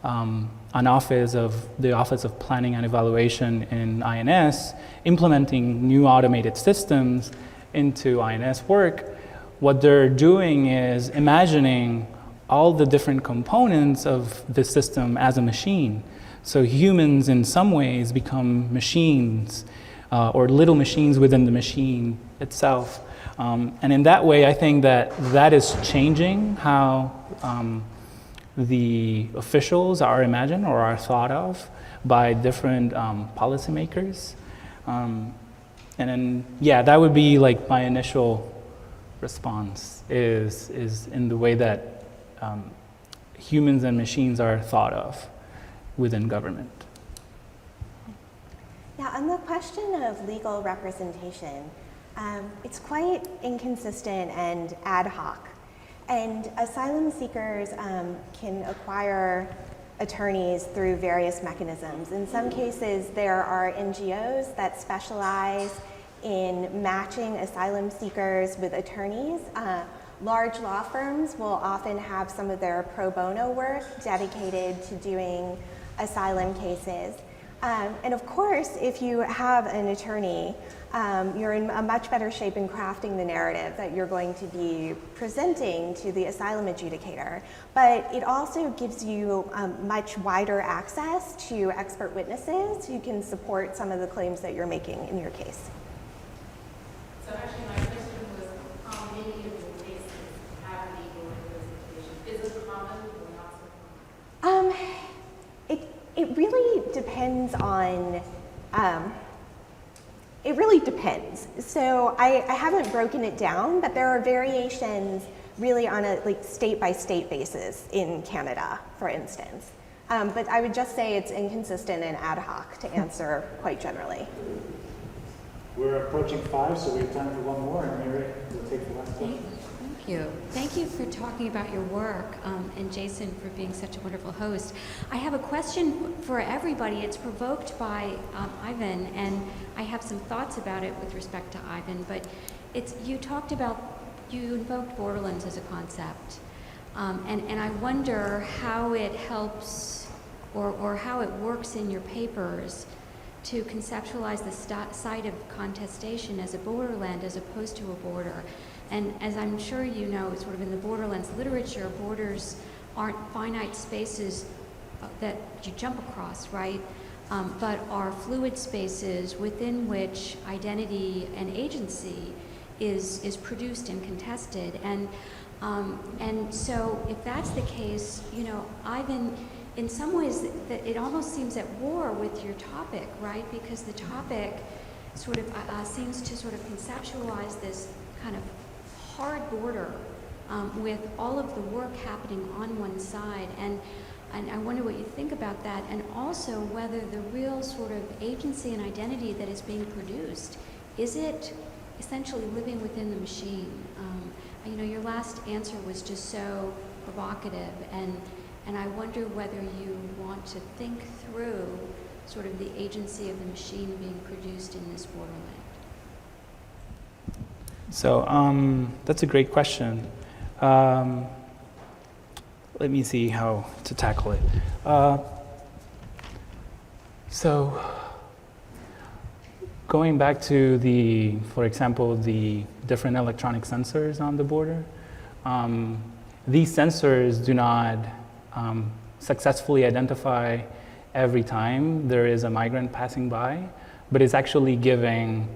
the Office of Planning and Evaluation in INS implementing new automated systems into INS work, what they're doing is imagining all the different components of the system as a machine. So humans in some ways become machines, or little machines within the machine itself. And in that way, I think that is changing how the officials are imagined or are thought of by different policymakers. And then, yeah, that would be like my initial response is in the way that humans and machines are thought of within government. Yeah, on the question of legal representation, it's quite inconsistent and ad hoc. And asylum seekers can acquire attorneys through various mechanisms. In some cases, there are NGOs that specialize in matching asylum seekers with attorneys. Large law firms will often have some of their pro bono work dedicated to doing asylum cases. And of course, if you have an attorney, you're in a much better shape in crafting the narrative that you're going to be presenting to the asylum adjudicator. But it also gives you much wider access to expert witnesses who can support some of the claims that you're making in your case. So actually my question was, how many of the cases have legal representation? Is it common or not so common? It really depends on, it really depends. So I haven't broken it down, but there are variations really on a state by state basis in Canada, for instance. But I would just say it's inconsistent and ad hoc to answer quite generally. We're approaching 5, so we have time for one more, and Mary will take the last question. Thank you. Thank you for talking about your work, and Jason for being such a wonderful host. I have a question for everybody. It's provoked by Ivan, and I have some thoughts about it with respect to Ivan, but you invoked borderlands as a concept, and I wonder how it helps or how it works in your papers to conceptualize the site of contestation as a borderland as opposed to a border. And as I'm sure you know, sort of in the borderlands literature, borders aren't finite spaces that you jump across, right? But are fluid spaces within which identity and agency is produced and contested. And so if that's the case, Ivan, in some ways, that it almost seems at war with your topic, right? Because the topic sort of seems to sort of conceptualize this kind of hard border with all of the work happening on one side. And And I wonder what you think about that, and also whether the real sort of agency and identity that is being produced, is it essentially living within the machine? Your last answer was just so provocative, and I wonder whether you want to think through sort of the agency of the machine being produced in this borderland. So that's a great question. Let me see how to tackle it. So going back to for example, the different electronic sensors on the border, these sensors do not successfully identify every time there is a migrant passing by, but it's actually giving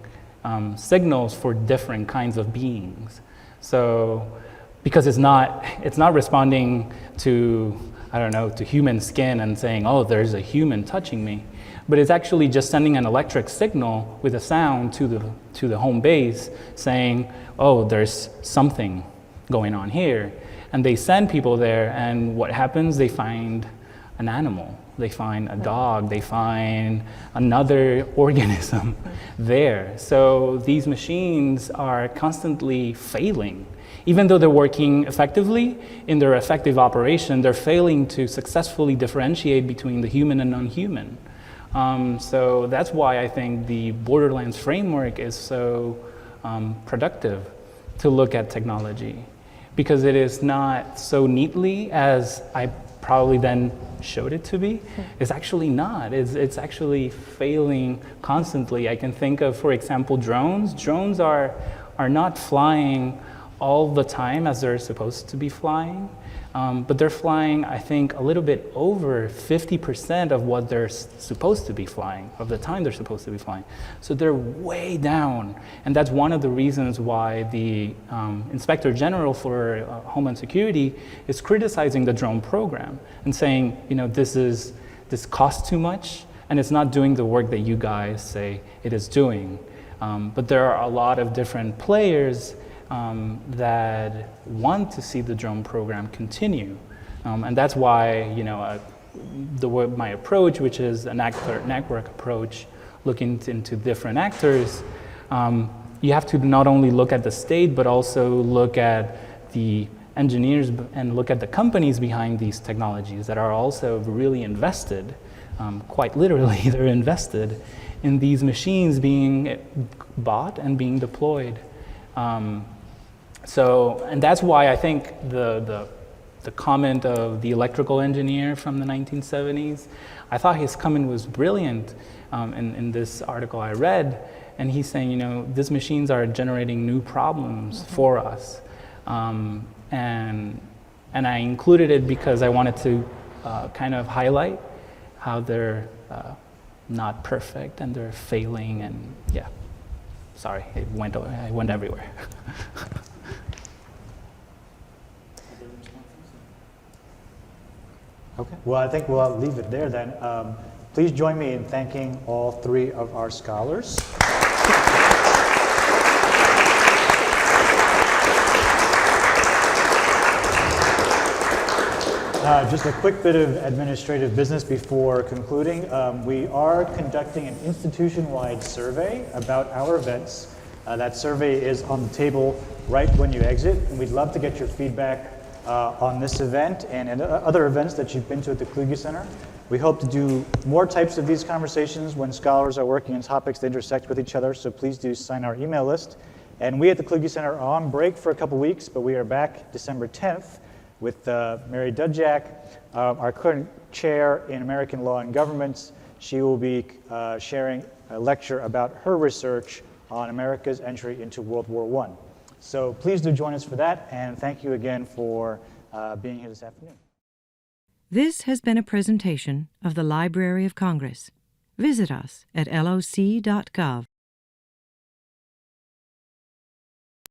signals for different kinds of beings. So, because it's not responding to, I don't know, to human skin and saying, oh, there's a human touching me, but it's actually just sending an electric signal with a sound to the home base saying, oh, there's something going on here. And they send people there, and what happens? They find an animal. They find a dog, they find another organism there. So these machines are constantly failing. Even though they're working effectively in their effective operation, they're failing to successfully differentiate between the human and non-human. So that's why I think the Borderlands framework is so productive to look at technology, because it is not so neatly as I probably then showed it to be. It's actually not. It's actually failing constantly. I can think of, for example, drones. Drones are not flying all the time as they're supposed to be flying, but they're flying, I think, a little bit over 50% of what they're supposed to be flying, of the time they're supposed to be flying. So they're way down, and that's one of the reasons why the Inspector General for Homeland Security is criticizing the drone program and saying, this costs too much, and it's not doing the work that you guys say it is doing. But there are a lot of different players that want to see the drone program continue. And that's why, my approach, which is an actor network approach, looking into different actors, you have to not only look at the state, but also look at the engineers and look at the companies behind these technologies that are also really invested, quite literally, they're invested in these machines being bought and being deployed. And that's why I think the comment of the electrical engineer from the 1970s, I thought his comment was brilliant in this article I read. And he's saying, these machines are generating new problems for us. And I included it because I wanted to kind of highlight how they're not perfect and they're failing, and yeah. Sorry, I went everywhere. Okay, well, I think we'll leave it there then. Please join me in thanking all three of our scholars. Just a quick bit of administrative business before concluding. We are conducting an institution-wide survey about our events. That survey is on the table right when you exit, and we'd love to get your feedback on this event and other events that you've been to at the Kluge Center. We hope to do more types of these conversations when scholars are working on topics that intersect with each other, so please do sign our email list. And we at the Kluge Center are on break for a couple weeks, but we are back December 10th with Mary Dudjak, our current chair in American Law and Governments. She will be sharing a lecture about her research on America's entry into World War I. So please do join us for that, and thank you again for being here this afternoon. This has been a presentation of the Library of Congress. Visit us at loc.gov.